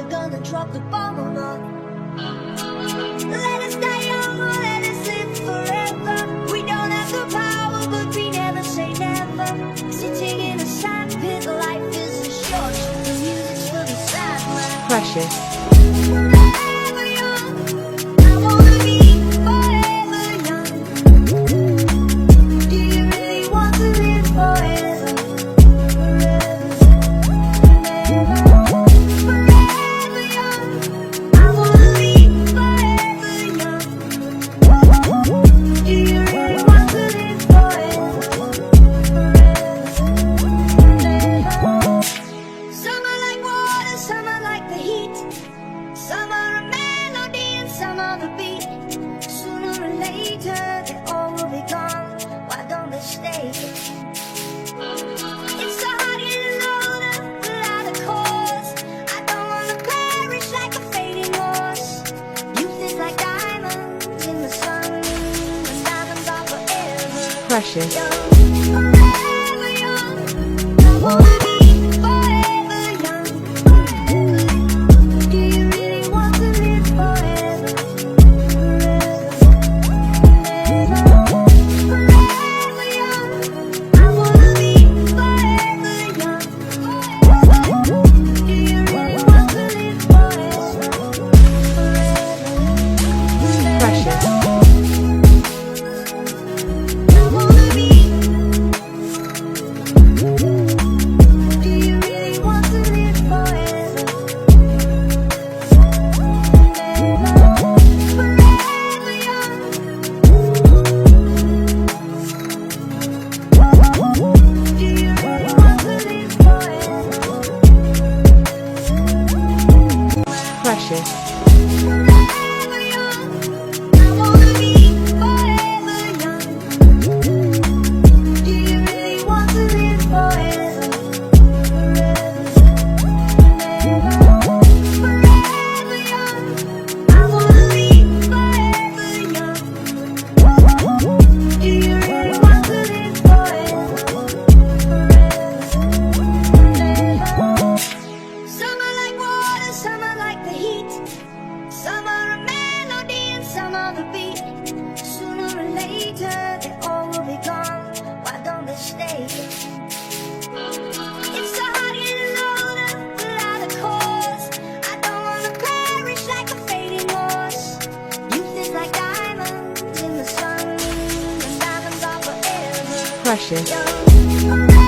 you're gonna drop the bomb or not. Let us die young or let us live forever. We don't have the power, but we never say never. Sitting in a sandpit, life isn't short. The music's for the sad man. Precious. Forever young, I wanna be forever young. Do you really want to live forever? Forever young, I wanna be forever young. Do you really want to live forever? Some are like water, some are like the heat. Some are a melody and some are the beat. Sooner or later they all will be gone. Why don't they stay? It's so hard getting older without a cause. I don't wanna perish like a fading horse. Youth is like diamonds in the sun, and diamonds are forever Precious. young. Forever young, I wanna be forever young. Do you really want to live forever? Forever young, I wanna be forever young. Do you really want to live forever? Precious. I wanna be. Do you really want to live forever? Forever young. Do you really want to live forever? Precious. Forever young, I wanna be forever young. Do you really want to live forever? Forever young, I wanna be forever young. Do you really want to live forever? Some are like water, some are like the heat. Some are a melody and some are the beat. Sooner or later they all will be gone. Why don't they stay? It's so hard getting older without a cause. I don't wanna perish like a fading horse. Youth is like diamonds in the sun, and diamonds are forever Precious. young.